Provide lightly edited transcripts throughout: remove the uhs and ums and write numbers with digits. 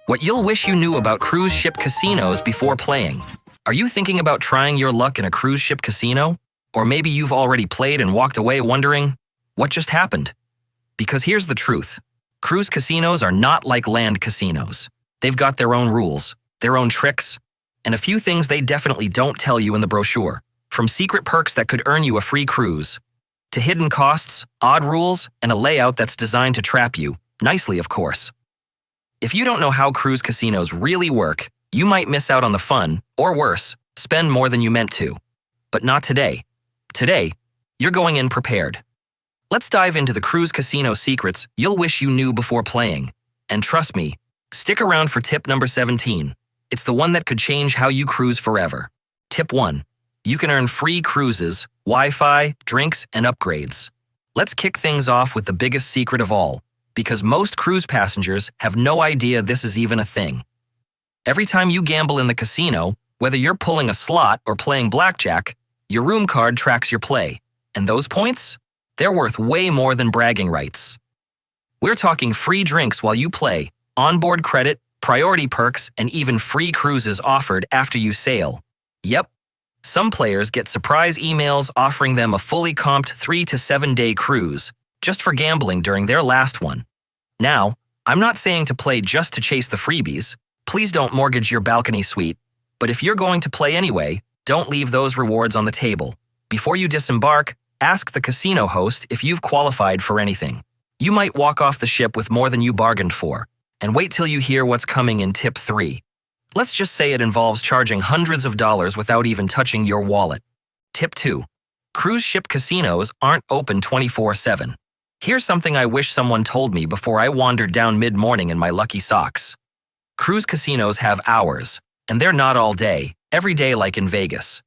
What you'll wish you knew about cruise ship casinos before playing. Are you thinking about trying your luck in a cruise ship casino? Or maybe you've already played and walked away wondering, what just happened? Because here's the truth. Cruise casinos are not like land casinos. They've got their own rules, their own tricks, and a few things they definitely don't tell you in the brochure. From secret perks that could earn you a free cruise, to hidden costs, odd rules, and a layout that's designed to trap you, nicely of course. If you don't know how cruise casinos really work, you might miss out on the fun, or worse, spend more than you meant to. But not today. Today, you're going in prepared. Let's dive into the cruise casino secrets you'll wish you knew before playing. And trust me, stick around for tip number 17. It's the one that could change how you cruise forever. Tip 1. You can earn free cruises, Wi-Fi, drinks, and upgrades. Let's kick things off with the biggest secret of all, because most cruise passengers have no idea this is even a thing. Every time you gamble in the casino, whether you're pulling a slot or playing blackjack, your room card tracks your play. And those points? They're worth way more than bragging rights. We're talking free drinks while you play, onboard credit, priority perks, and even free cruises offered after you sail. Yep. Some players get surprise emails offering them a fully comped 3 to 7 day cruise, just for gambling during their last one. Now, I'm not saying to play just to chase the freebies. Please don't mortgage your balcony suite. But if you're going to play anyway, don't leave those rewards on the table. Before you disembark, ask the casino host if you've qualified for anything. You might walk off the ship with more than you bargained for. And wait till you hear what's coming in tip 3. Let's just say it involves charging hundreds of dollars without even touching your wallet. Tip 2. Cruise ship casinos aren't open 24/7. Here's something I wish someone told me before I wandered down mid-morning in my lucky socks. Cruise casinos have hours, and they're not all day, every day like in Vegas.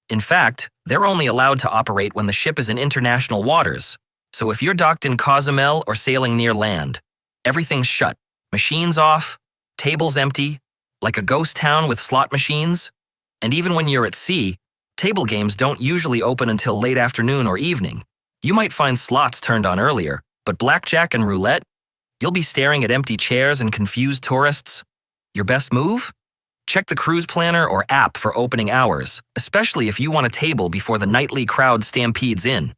In fact, they're only allowed to operate when the ship is in international waters. So if you're docked in Cozumel or sailing near land, everything's shut, machines off, tables empty, like a ghost town with slot machines. And even when you're at sea, table games don't usually open until late afternoon or evening. You might find slots turned on earlier, but blackjack and roulette? You'll be staring at empty chairs and confused tourists. Your best move? Check the cruise planner or app for opening hours, especially if you want a table before the nightly crowd stampedes in.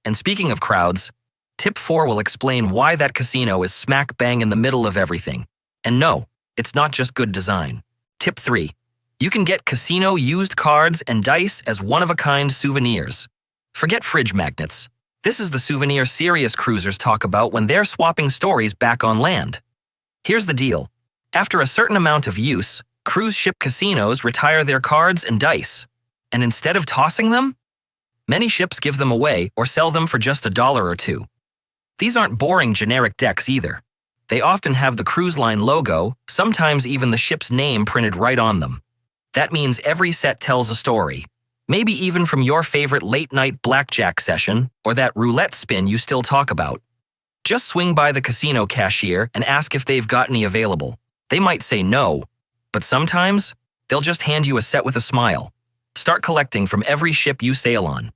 And speaking of crowds, tip 4 will explain why that casino is smack bang in the middle of everything. And no, it's not just good design. Tip 3. You can get casino used cards and dice as one-of-a-kind souvenirs. Forget fridge magnets. This is the souvenir serious cruisers talk about when they're swapping stories back on land. Here's the deal. After a certain amount of use, cruise ship casinos retire their cards and dice. And instead of tossing them, many ships give them away or sell them for just $1 or $2. These aren't boring generic decks either. They often have the cruise line logo, sometimes even the ship's name printed right on them. That means every set tells a story. Maybe even from your favorite late-night blackjack session or that roulette spin you still talk about. Just swing by the casino cashier and ask if they've got any available. They might say no, but sometimes they'll just hand you a set with a smile. Start collecting from every ship you sail on.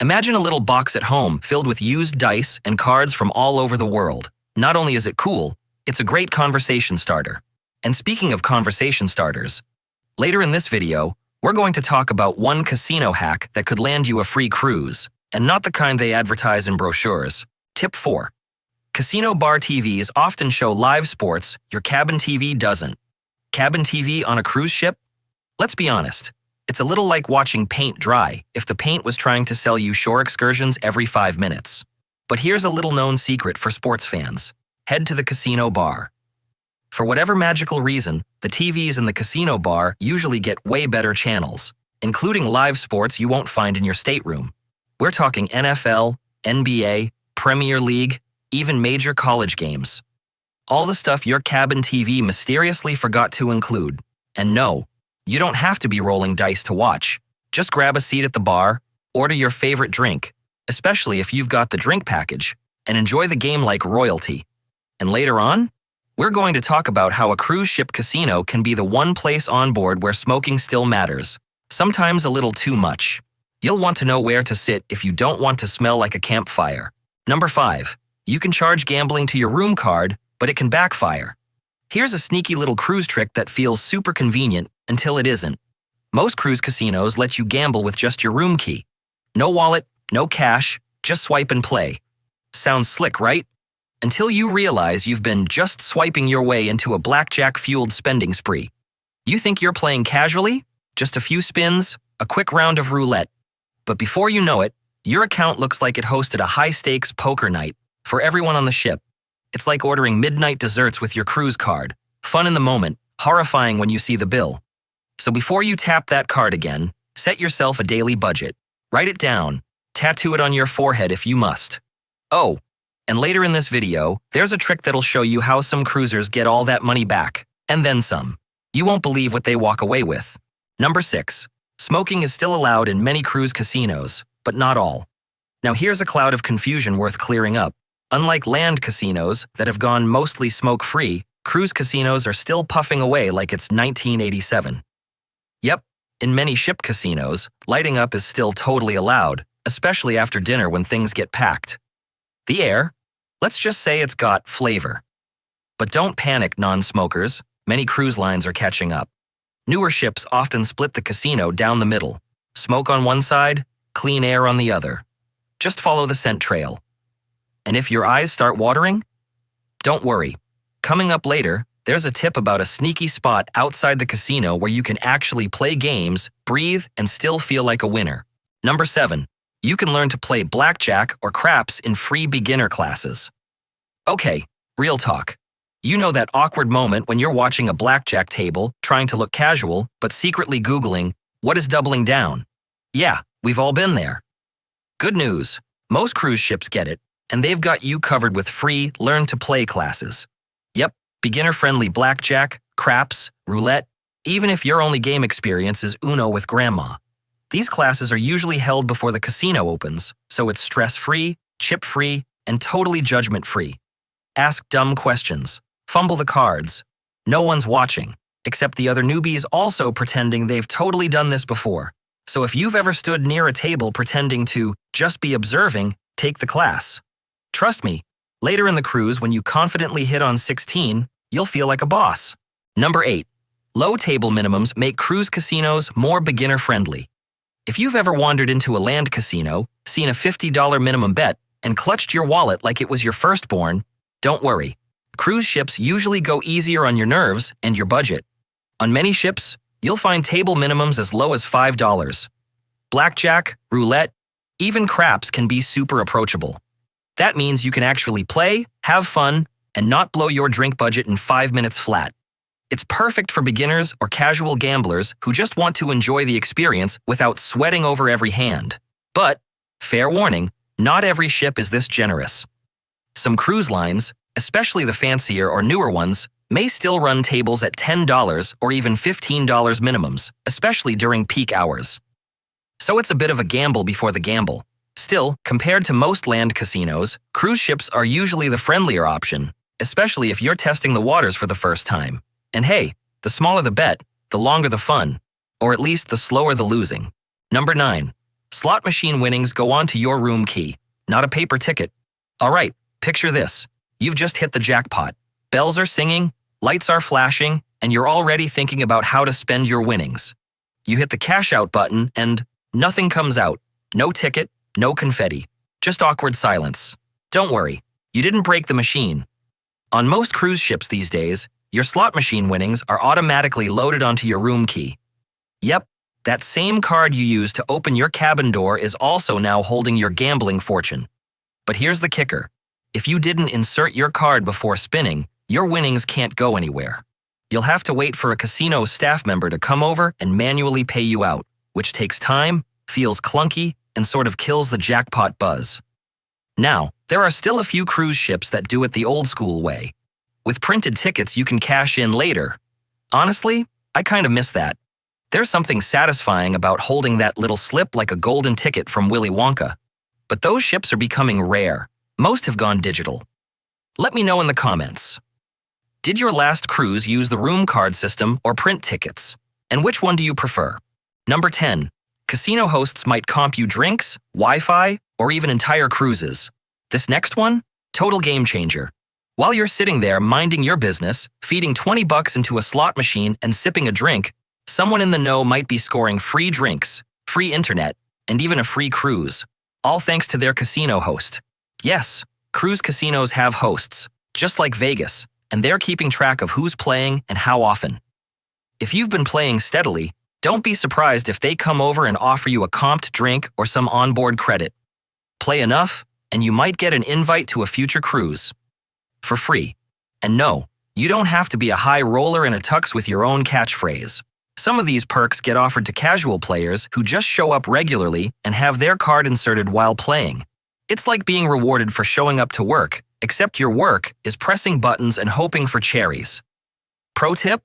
Imagine a little box at home filled with used dice and cards from all over the world. Not only is it cool, it's a great conversation starter. And speaking of conversation starters, later in this video, we're going to talk about one casino hack that could land you a free cruise, and not the kind they advertise in brochures. Tip 4. Casino bar TVs often show live sports your cabin TV doesn't. Cabin TV on a cruise ship? Let's be honest. It's a little like watching paint dry if the paint was trying to sell you shore excursions every 5 minutes. But here's a little-known secret for sports fans. Head to the casino bar. For whatever magical reason, the TVs in the casino bar usually get way better channels, including live sports you won't find in your stateroom. We're talking NFL, NBA, Premier League, even major college games. All the stuff your cabin TV mysteriously forgot to include. And no, you don't have to be rolling dice to watch. Just grab a seat at the bar, order your favorite drink, especially if you've got the drink package, and enjoy the game like royalty. And later on, we're going to talk about how a cruise ship casino can be the one place on board where smoking still matters, sometimes a little too much. You'll want to know where to sit if you don't want to smell like a campfire. Number 5. You can charge gambling to your room card, but it can backfire. Here's a sneaky little cruise trick that feels super convenient until it isn't. Most cruise casinos let you gamble with just your room key. No wallet, no cash, just swipe and play. Sounds slick, right? Until you realize you've been just swiping your way into a blackjack-fueled spending spree. You think you're playing casually? Just a few spins, a quick round of roulette. But before you know it, your account looks like it hosted a high-stakes poker night for everyone on the ship. It's like ordering midnight desserts with your cruise card. Fun in the moment, horrifying when you see the bill. So before you tap that card again, set yourself a daily budget. Write it down. Tattoo it on your forehead if you must. Oh, and later in this video, there's a trick that'll show you how some cruisers get all that money back, and then some. You won't believe what they walk away with. Number 6. Smoking is still allowed in many cruise casinos, but not all. Now here's a cloud of confusion worth clearing up. Unlike land casinos that have gone mostly smoke-free, cruise casinos are still puffing away like it's 1987. Yep, in many ship casinos, lighting up is still totally allowed, especially after dinner when things get packed. The air? Let's just say it's got flavor. But don't panic, non-smokers. Many cruise lines are catching up. Newer ships often split the casino down the middle. Smoke on one side, clean air on the other. Just follow the scent trail. And if your eyes start watering? Don't worry. Coming up later, there's a tip about a sneaky spot outside the casino where you can actually play games, breathe, and still feel like a winner. Number 7. You can learn to play blackjack or craps in free beginner classes. Okay, real talk. You know that awkward moment when you're watching a blackjack table, trying to look casual, but secretly Googling, what is doubling down? Yeah, we've all been there. Good news. Most cruise ships get it, and they've got you covered with free learn-to-play classes. Yep, beginner-friendly blackjack, craps, roulette, even if your only game experience is Uno with grandma. These classes are usually held before the casino opens, so it's stress-free, chip-free, and totally judgment-free. Ask dumb questions. Fumble the cards. No one's watching, except the other newbies also pretending they've totally done this before. So if you've ever stood near a table pretending to just be observing, take the class. Trust me, later in the cruise when you confidently hit on 16, you'll feel like a boss. Number 8. Low table minimums make cruise casinos more beginner-friendly. If you've ever wandered into a land casino, seen a $50 minimum bet, and clutched your wallet like it was your firstborn, don't worry. Cruise ships usually go easier on your nerves and your budget. On many ships, you'll find table minimums as low as $5. Blackjack, roulette, even craps can be super approachable. That means you can actually play, have fun, and not blow your drink budget in 5 minutes flat. It's perfect for beginners or casual gamblers who just want to enjoy the experience without sweating over every hand. But, fair warning, not every ship is this generous. Some cruise lines, especially the fancier or newer ones, may still run tables at $10 or even $15 minimums, especially during peak hours. So it's a bit of a gamble before the gamble. Still, compared to most land casinos, cruise ships are usually the friendlier option, especially if you're testing the waters for the first time. And hey, the smaller the bet, the longer the fun, or at least the slower the losing. Number 9. Slot machine winnings go onto your room key, not a paper ticket. All right, picture this. You've just hit the jackpot. Bells are singing, lights are flashing, and you're already thinking about how to spend your winnings. You hit the cash out button and nothing comes out. No ticket, no confetti, just awkward silence. Don't worry, you didn't break the machine. On most cruise ships these days, your slot machine winnings are automatically loaded onto your room key. Yep, that same card you used to open your cabin door is also now holding your gambling fortune. But here's the kicker. If you didn't insert your card before spinning, your winnings can't go anywhere. You'll have to wait for a casino staff member to come over and manually pay you out, which takes time, feels clunky, and sort of kills the jackpot buzz. Now, there are still a few cruise ships that do it the old school way. With printed tickets you can cash in later. Honestly, I kind of miss that. There's something satisfying about holding that little slip like a golden ticket from Willy Wonka. But those ships are becoming rare. Most have gone digital. Let me know in the comments. Did your last cruise use the room card system or print tickets? And which one do you prefer? Number 10. Casino hosts might comp you drinks, Wi-Fi, or even entire cruises. This next one? Total game changer. While you're sitting there minding your business, feeding 20 bucks into a slot machine and sipping a drink, someone in the know might be scoring free drinks, free internet, and even a free cruise, all thanks to their casino host. Yes, cruise casinos have hosts, just like Vegas, and they're keeping track of who's playing and how often. If you've been playing steadily, don't be surprised if they come over and offer you a comped drink or some onboard credit. Play enough, and you might get an invite to a future cruise. For free. And no, you don't have to be a high roller in a tux with your own catchphrase. Some of these perks get offered to casual players who just show up regularly and have their card inserted while playing. It's like being rewarded for showing up to work, except your work is pressing buttons and hoping for cherries. Pro tip?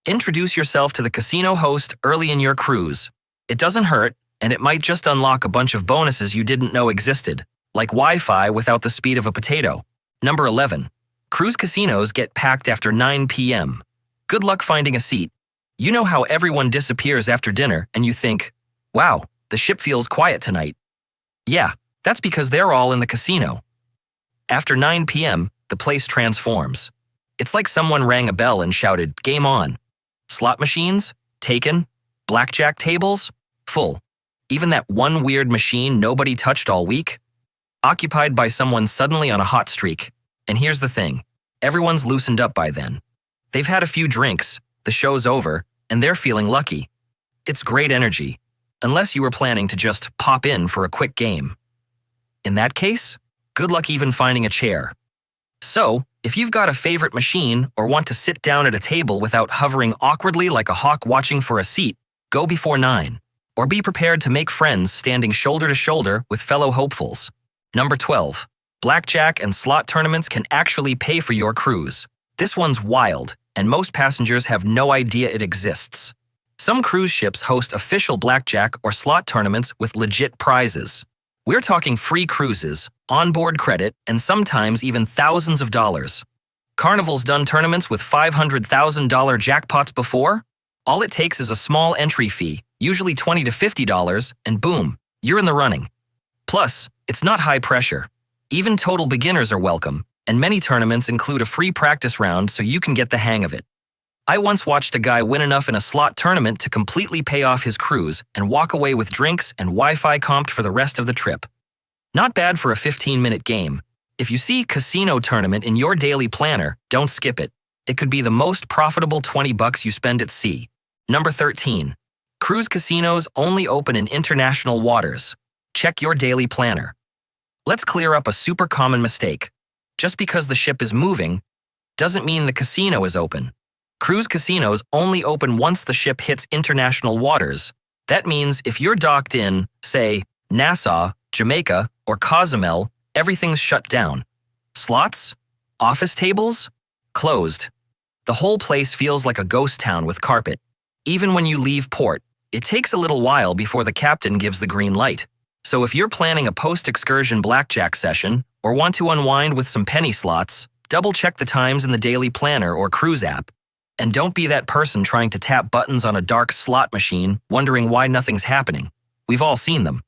Introduce yourself to the casino host early in your cruise. It doesn't hurt, and it might just unlock a bunch of bonuses you didn't know existed, like Wi-Fi without the speed of a potato. Number 11. Cruise casinos get packed after 9 p.m. Good luck finding a seat. You know how everyone disappears after dinner and you think, wow, the ship feels quiet tonight. Yeah, that's because they're all in the casino. After 9 p.m., the place transforms. It's like someone rang a bell and shouted, game on. Slot machines, taken. Blackjack tables, full. Even that one weird machine nobody touched all week, occupied by someone suddenly on a hot streak. And here's the thing, everyone's loosened up by then. They've had a few drinks, the show's over, and they're feeling lucky. It's great energy, unless you were planning to just pop in for a quick game. In that case, good luck even finding a chair. So, if you've got a favorite machine or want to sit down at a table without hovering awkwardly like a hawk watching for a seat, go before 9. Or be prepared to make friends standing shoulder to shoulder with fellow hopefuls. Number 12. Blackjack and slot tournaments can actually pay for your cruise. This one's wild, and most passengers have no idea it exists. Some cruise ships host official blackjack or slot tournaments with legit prizes. We're talking free cruises, onboard credit, and sometimes even thousands of dollars. Carnival's done tournaments with $500,000 jackpots before. All it takes is a small entry fee, usually $20 to $50, and boom, you're in the running. Plus, it's not high pressure. Even total beginners are welcome, and many tournaments include a free practice round so you can get the hang of it. I once watched a guy win enough in a slot tournament to completely pay off his cruise and walk away with drinks and Wi-Fi comped for the rest of the trip. Not bad for a 15-minute game. If you see casino tournament in your daily planner, don't skip it. It could be the most profitable 20 bucks you spend at sea. Number 13. Cruise casinos only open in international waters. Check your daily planner. Let's clear up a super common mistake. Just because the ship is moving doesn't mean the casino is open. Cruise casinos only open once the ship hits international waters. That means if you're docked in, say, Nassau, Jamaica, or Cozumel, everything's shut down. Slots? Office tables? Closed. The whole place feels like a ghost town with carpet. Even when you leave port, it takes a little while before the captain gives the green light. So if you're planning a post-excursion blackjack session or want to unwind with some penny slots, double-check the times in the daily planner or cruise app. And don't be that person trying to tap buttons on a dark slot machine, wondering why nothing's happening. We've all seen them.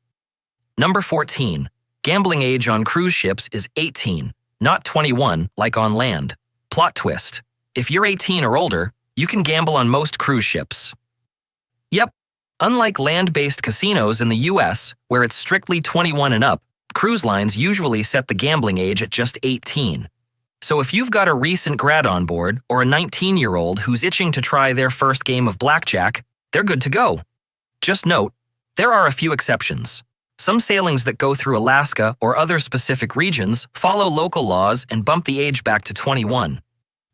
Number 14. Gambling age on cruise ships is 18, not 21 like on land. Plot twist. If you're 18 or older, you can gamble on most cruise ships. Yep. Unlike land-based casinos in the US, where it's strictly 21 and up, cruise lines usually set the gambling age at just 18. So if you've got a recent grad on board or a 19-year-old who's itching to try their first game of blackjack, they're good to go. Just note, there are a few exceptions. Some sailings that go through Alaska or other specific regions follow local laws and bump the age back to 21.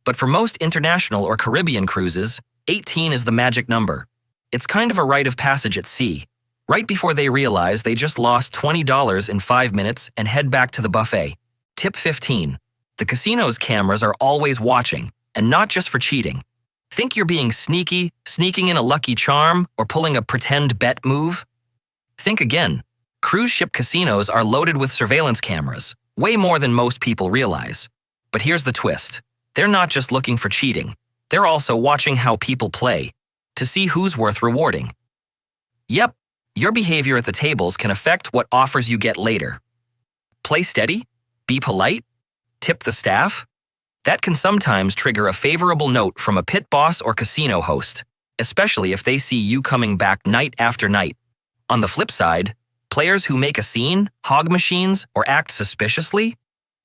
But for most international or Caribbean cruises, 18 is the magic number. It's kind of a rite of passage at sea, right before they realize they just lost $20 in 5 minutes and head back to the buffet. Tip 15. The casino's cameras are always watching, and not just for cheating. Think you're being sneaky, sneaking in a lucky charm, or pulling a pretend bet move? Think again. Cruise ship casinos are loaded with surveillance cameras, way more than most people realize. But here's the twist. They're not just looking for cheating. They're also watching how people play, to see who's worth rewarding. Yep, your behavior at the tables can affect what offers you get later. Play steady? Be polite? Tip the staff? That can sometimes trigger a favorable note from a pit boss or casino host, especially if they see you coming back night after night. On the flip side, players who make a scene, hog machines, or act suspiciously,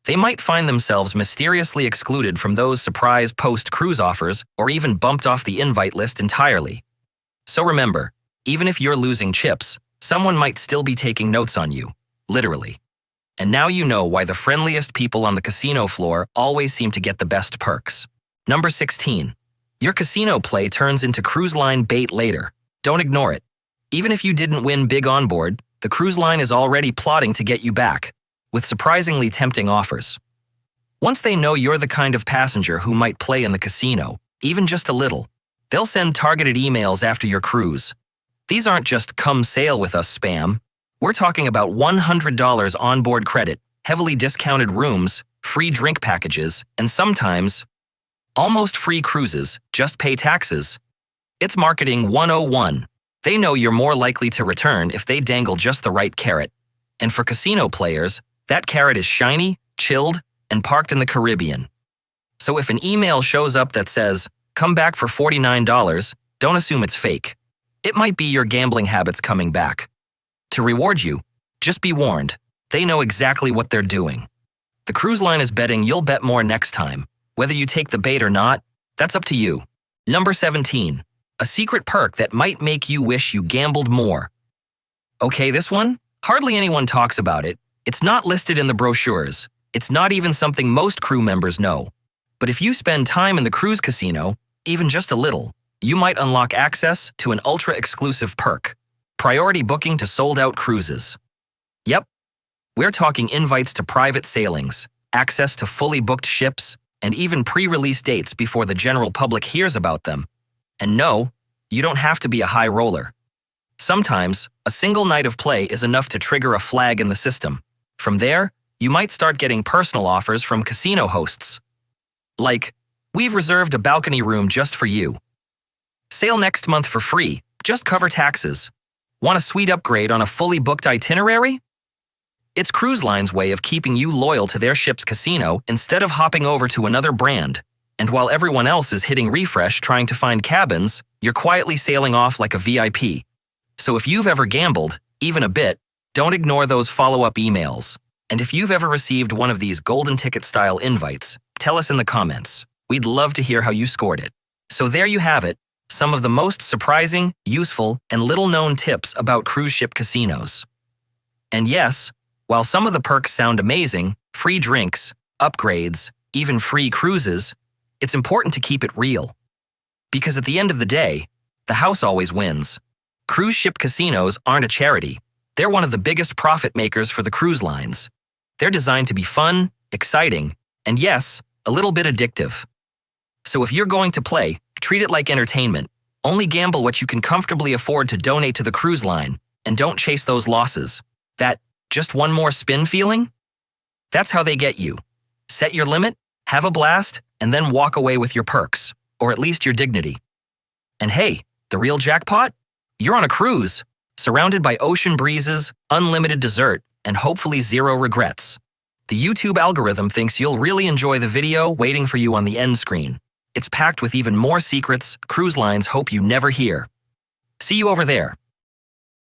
they might find themselves mysteriously excluded from those surprise post-cruise offers or even bumped off the invite list entirely. So remember, even if you're losing chips, someone might still be taking notes on you, literally. And now you know why the friendliest people on the casino floor always seem to get the best perks. Number 16. Your casino play turns into cruise line bait later. Don't ignore it. Even if you didn't win big on board, the cruise line is already plotting to get you back, with surprisingly tempting offers. Once they know you're the kind of passenger who might play in the casino, even just a little, they'll send targeted emails after your cruise. These aren't just "come sail with us" spam. We're talking about $100 onboard credit, heavily discounted rooms, free drink packages, and sometimes almost free cruises, just pay taxes. It's marketing 101. They know you're more likely to return if they dangle just the right carrot. And for casino players, that carrot is shiny, chilled, and parked in the Caribbean. So if an email shows up that says, "come back for $49, don't assume it's fake. It might be your gambling habits coming back. To reward you, just be warned, they know exactly what they're doing. The cruise line is betting you'll bet more next time. Whether you take the bait or not, that's up to you. Number 17. A secret perk that might make you wish you gambled more. Okay, this one? Hardly anyone talks about it. It's not listed in the brochures. It's not even something most crew members know. But if you spend time in the cruise casino, even just a little, you might unlock access to an ultra-exclusive perk: priority booking to sold-out cruises. Yep, we're talking invites to private sailings, access to fully booked ships, and even pre-release dates before the general public hears about them. And no, you don't have to be a high roller. Sometimes, a single night of play is enough to trigger a flag in the system. From there, you might start getting personal offers from casino hosts. Like, "we've reserved a balcony room just for you. Sail next month for free, just cover taxes. Want a sweet upgrade on a fully booked itinerary?" It's cruise line's way of keeping you loyal to their ship's casino instead of hopping over to another brand. And while everyone else is hitting refresh trying to find cabins, you're quietly sailing off like a VIP. So if you've ever gambled, even a bit, don't ignore those follow-up emails. And if you've ever received one of these golden ticket-style invites, tell us in the comments. We'd love to hear how you scored it. So there you have it, some of the most surprising, useful, and little-known tips about cruise ship casinos. And yes, while some of the perks sound amazing, free drinks, upgrades, even free cruises, it's important to keep it real. Because at the end of the day, the house always wins. Cruise ship casinos aren't a charity. They're one of the biggest profit makers for the cruise lines. They're designed to be fun, exciting, and yes, a little bit addictive. So if you're going to play, treat it like entertainment. Only gamble what you can comfortably afford to donate to the cruise line, and don't chase those losses. That "just one more spin" feeling? That's how they get you. Set your limit, have a blast, and then walk away with your perks, or at least your dignity. And hey, the real jackpot? You're on a cruise, surrounded by ocean breezes, unlimited dessert, and hopefully zero regrets. The YouTube algorithm thinks you'll really enjoy the video waiting for you on the end screen. It's packed with even more secrets cruise lines hope you never hear. See you over there.